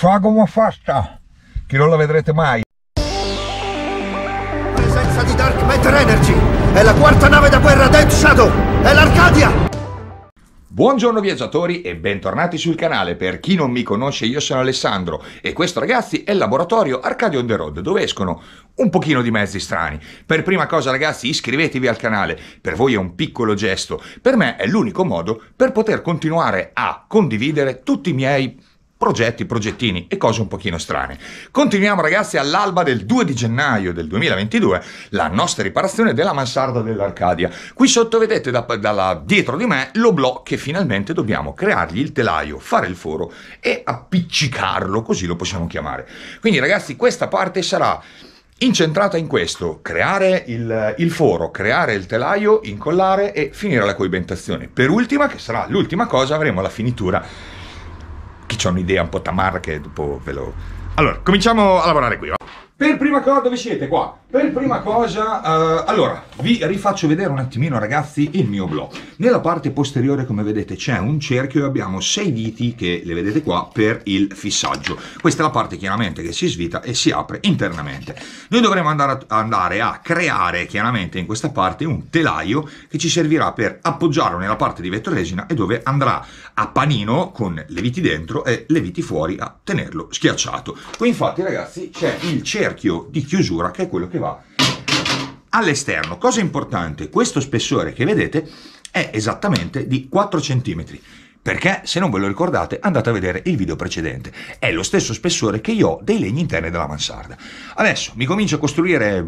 sagoma fatta, che non la vedrete mai. Presenza di Dark Matter Energy. È la quarta nave da guerra Dead Shadow. È l'Arcadia. Buongiorno viaggiatori e bentornati sul canale. Per chi non mi conosce, io sono Alessandro e questo, ragazzi, è il laboratorio Arcadia on the Road, dove escono un pochino di mezzi strani. Per prima cosa, ragazzi, iscrivetevi al canale. Per voi è un piccolo gesto, per me è l'unico modo per poter continuare a condividere tutti i miei progettini e cose un pochino strane. Continuiamo, ragazzi, all'alba del 2 di gennaio del 2022 la nostra riparazione della mansarda dell'Arcadia. Qui sotto vedete dietro di me l'oblò che finalmente dobbiamo creargli il telaio, fare il foro e appiccicarlo, così lo possiamo chiamare. Quindi, ragazzi, questa parte sarà incentrata in questo: creare il foro, creare il telaio, incollare e finire la coibentazione. Per ultima, che sarà l'ultima cosa, avremo la finitura. Chi c'ha un'idea un po' tamarra che dopo ve lo... Allora, cominciamo a lavorare qui, va? Per prima cosa, dove siete? Qua. Per prima cosa, allora, vi rifaccio vedere un attimino, ragazzi, il mio oblò. Nella parte posteriore, come vedete, c'è un cerchio e abbiamo 6 viti che le vedete qua per il fissaggio. Questa è la parte chiaramente che si svita e si apre internamente. Noi dovremo andare a creare chiaramente in questa parte un telaio che ci servirà per appoggiarlo nella parte di vetroresina e dove andrà a panino con le viti dentro e le viti fuori a tenerlo schiacciato. Qui infatti, ragazzi, c'è il cerchio di chiusura che è quello che va all'esterno. Cosa importante, questo spessore che vedete è esattamente di 4 cm, perché se non ve lo ricordate andate a vedere il video precedente, è lo stesso spessore che io ho dei legni interni della mansarda. Adesso mi comincio a costruire,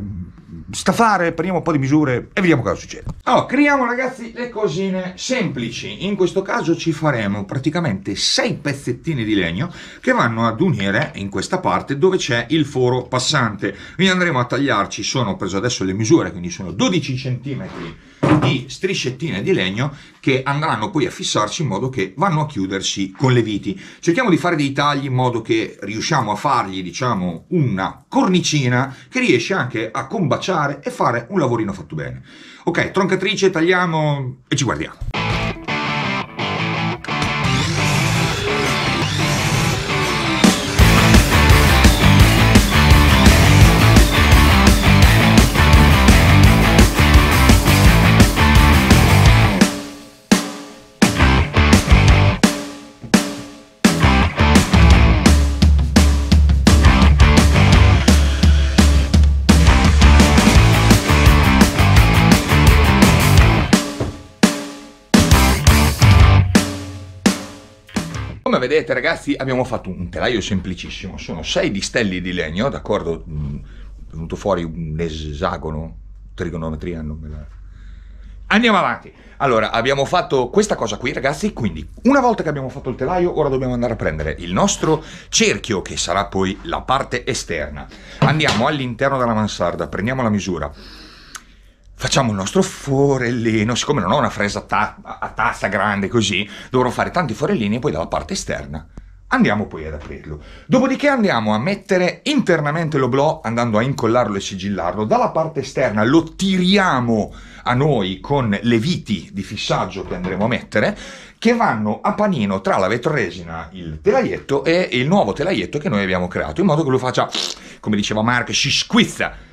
stafare, prendiamo un po' di misure e vediamo cosa succede. Allora, creiamo, ragazzi, le cosine semplici. In questo caso ci faremo praticamente 6 pezzettini di legno che vanno ad unire in questa parte dove c'è il foro passante. Quindi andremo a tagliarci, ho preso adesso le misure, quindi sono 12 cm di striscettine di legno che andranno poi a fissarsi in modo che vanno a chiudersi con le viti. Cerchiamo di fare dei tagli in modo che riusciamo a fargli, diciamo, una cornicina che riesce anche a combaciare e fare un lavorino fatto bene. Ok, troncatrice, tagliamo e ci guardiamo. Come vedete, ragazzi, abbiamo fatto un telaio semplicissimo, sono 6 distelli di legno, d'accordo? È venuto fuori un esagono, trigonometria, non me la... Andiamo avanti. Allora, abbiamo fatto questa cosa qui, ragazzi, quindi una volta che abbiamo fatto il telaio, ora dobbiamo andare a prendere il nostro cerchio, che sarà poi la parte esterna. Andiamo all'interno della mansarda, prendiamo la misura. Facciamo il nostro forellino, siccome non ho una fresa a tasta grande così, dovrò fare tanti forellini e poi dalla parte esterna andiamo poi ad aprirlo. Dopodiché andiamo a mettere internamente l'oblò andando a incollarlo e sigillarlo. Dalla parte esterna lo tiriamo a noi con le viti di fissaggio che andremo a mettere, che vanno a panino tra la vetroresina, il telaietto e il nuovo telaietto che noi abbiamo creato, in modo che lo faccia, come diceva Mark, si squizza.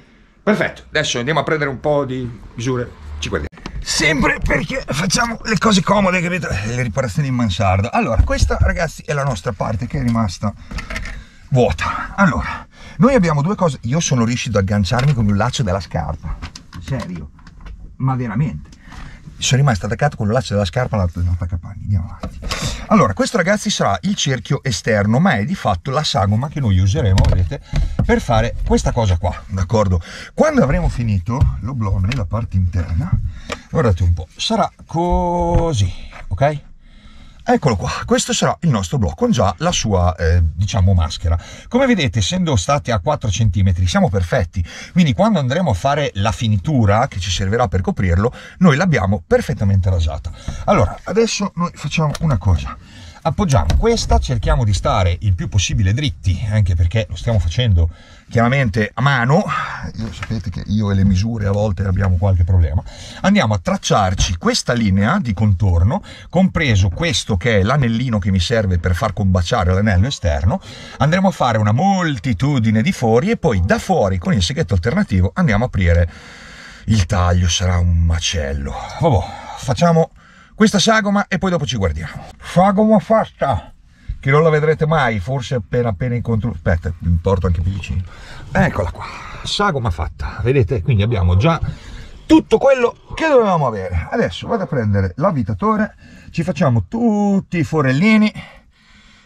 Perfetto, adesso andiamo a prendere un po' di misure, ci guardiamo. Sempre perché facciamo le cose comode, capito? Le riparazioni in mansarda. Allora, questa, ragazzi, è la nostra parte che è rimasta vuota. Allora, noi abbiamo due cose. Io sono riuscito ad agganciarmi con un laccio della scarpa. Serio, ma veramente. Sono rimasto attaccato con il laccio della scarpa all'attaccapanni. Andiamo avanti. Allora, questo, ragazzi, sarà il cerchio esterno, ma è di fatto la sagoma che noi useremo, vedete, per fare questa cosa qua, d'accordo? Quando avremo finito l'oblò nella parte interna, guardate un po', sarà così, ok? Eccolo qua, questo sarà il nostro oblò con già la sua, diciamo, maschera. Come vedete, essendo state a 4 cm, siamo perfetti, quindi quando andremo a fare la finitura che ci servirà per coprirlo, noi l'abbiamo perfettamente rasata. Allora, adesso noi facciamo una cosa. appoggiamo questa, cerchiamo di stare il più possibile dritti, anche perché lo stiamo facendo chiaramente a mano. Sapete che io e le misure a volte abbiamo qualche problema. Andiamo a tracciarci questa linea di contorno, compreso questo che è l'anellino che mi serve per far combaciare l'anello esterno. Andremo a fare una moltitudine di fori e poi da fuori con il seghetto alternativo andiamo a aprire il taglio. Sarà un macello. Vabbè, facciamo questa sagoma e poi dopo ci guardiamo. Sagoma fatta, che non la vedrete mai, forse appena incontro. Aspetta, mi porto anche più vicino. Eccola qua, sagoma fatta, vedete? Quindi abbiamo già tutto quello che dovevamo avere. Adesso vado a prendere l'avvitatore, ci facciamo tutti i forellini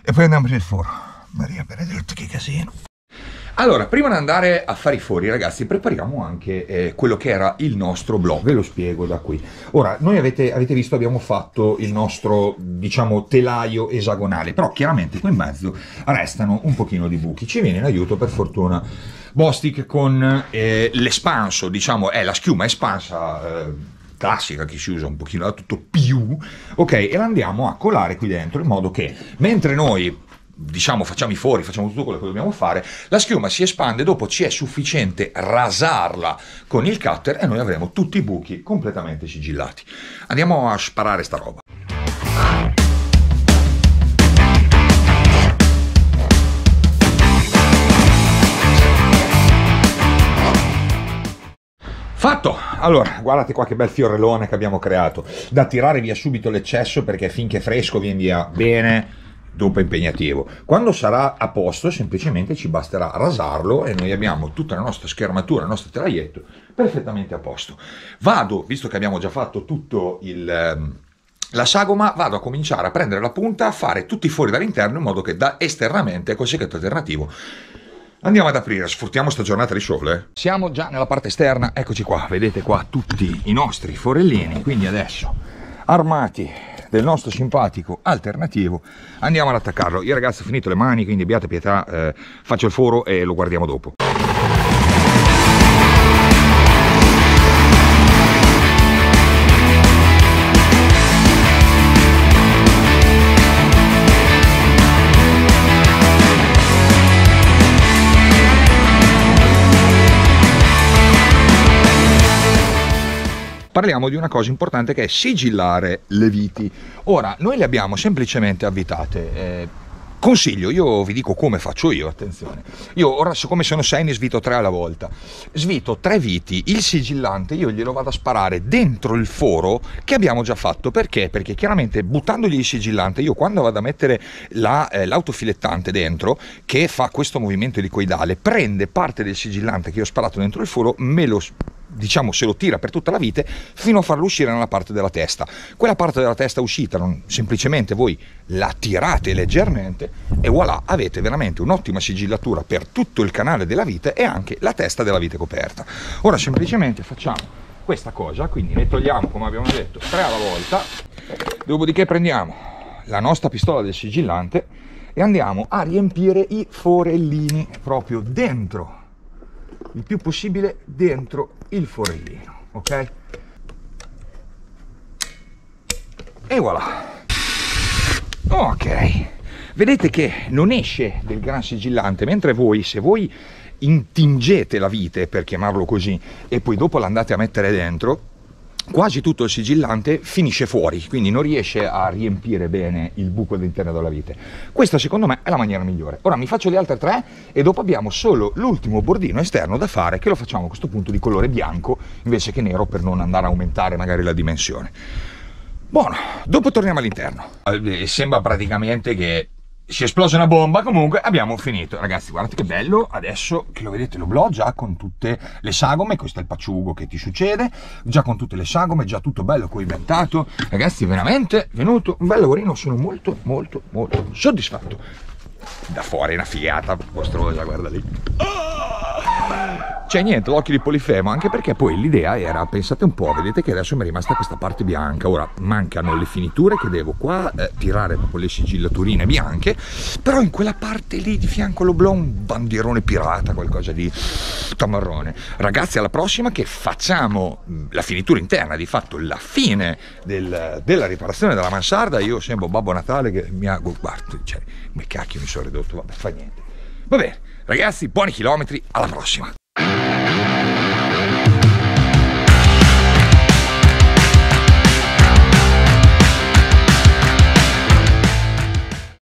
e poi andiamo per il foro. Maria Benedetta, che casino. Allora, prima di andare a fare i fori, ragazzi, prepariamo anche quello che era il nostro blog. Ve lo spiego da qui. Ora, noi avete visto, abbiamo fatto il nostro, diciamo, telaio esagonale, però chiaramente qui in mezzo restano un pochino di buchi. Ci viene in aiuto, per fortuna, Bostik con l'espanso, diciamo, è la schiuma espansa classica che si usa un pochino da tutto più, ok? E la andiamo a colare qui dentro, in modo che mentre noi, diciamo, facciamo i fori, facciamo tutto quello che dobbiamo fare, la schiuma si espande, dopo ci è sufficiente rasarla con il cutter e noi avremo tutti i buchi completamente sigillati. Andiamo a sparare sta roba. Fatto! Allora, guardate qua che bel fiorellone che abbiamo creato, da tirare via subito l'eccesso, perché finché è fresco viene via bene, dopo è impegnativo. Quando sarà a posto semplicemente ci basterà rasarlo e noi abbiamo tutta la nostra schermatura, il nostro telaietto perfettamente a posto. Vado, visto che abbiamo già fatto tutto la sagoma, vado a cominciare a prendere la punta, a fare tutti i fori dall'interno, in modo che da esternamente col seghetto alternativo andiamo ad aprire. Sfruttiamo sta giornata di sole. Siamo già nella parte esterna, eccoci qua, vedete qua tutti i nostri forellini, quindi adesso armati del nostro simpatico alternativo andiamo ad attaccarlo. Io, ragazzi, ho finito le mani, quindi abbiate pietà, faccio il foro e lo guardiamo dopo. Parliamo di una cosa importante, che è sigillare le viti. Ora, noi le abbiamo semplicemente avvitate. Consiglio, io vi dico come faccio io, attenzione. Io ora, siccome sono 6, ne svito 3 alla volta. Svito 3 viti, il sigillante io glielo vado a sparare dentro il foro che abbiamo già fatto. Perché? Perché chiaramente buttandogli il sigillante, io quando vado a mettere l'autofilettante dentro, che fa questo movimento elicoidale, prende parte del sigillante che io ho sparato dentro il foro, me lo, diciamo, se lo tira per tutta la vite fino a farlo uscire nella parte della testa. Quella parte della testa uscita, semplicemente voi la tirate leggermente e voilà, avete veramente un'ottima sigillatura per tutto il canale della vite e anche la testa della vite coperta. Ora semplicemente facciamo questa cosa, quindi ne togliamo, come abbiamo detto, 3 alla volta, dopodiché prendiamo la nostra pistola del sigillante e andiamo a riempire i forellini proprio dentro, il più possibile dentro il forellino, ok? E voilà. Ok, vedete che non esce del gran sigillante, mentre voi, se voi intingete la vite, per chiamarlo così, e poi dopo l'andate a mettere dentro, quasi tutto il sigillante finisce fuori, quindi non riesce a riempire bene il buco all'interno della vite. Questa secondo me è la maniera migliore. Ora mi faccio le altre 3 e dopo abbiamo solo l'ultimo bordino esterno da fare, che lo facciamo a questo punto di colore bianco invece che nero, per non andare a aumentare magari la dimensione. Buono, dopo torniamo all'interno. Sembra praticamente che si è esplosa una bomba. Comunque abbiamo finito, ragazzi. Guardate che bello, adesso che lo vedete, lo blò già con tutte le sagome. Questo è il pacciugo che ti succede, già con tutte le sagome, già tutto bello coibentato. Ragazzi, veramente venuto un bel lavorino, sono molto molto molto soddisfatto. Da fuori è una figata mostruosa, guarda lì. C'è niente, l'occhio di Polifemo, anche perché poi l'idea era, pensate un po', vedete che adesso mi è rimasta questa parte bianca, ora mancano le finiture che devo qua tirare proprio le sigillaturine bianche, però in quella parte lì di fianco all'oblò un bandierone pirata, qualcosa di tamarrone. Ragazzi, alla prossima che facciamo la finitura interna, di fatto la fine della riparazione della mansarda. Io sembro Babbo Natale che mi ha, guarda, cioè, come cacchio mi sono ridotto, vabbè, fa niente. Va bene, ragazzi, buoni chilometri, alla prossima.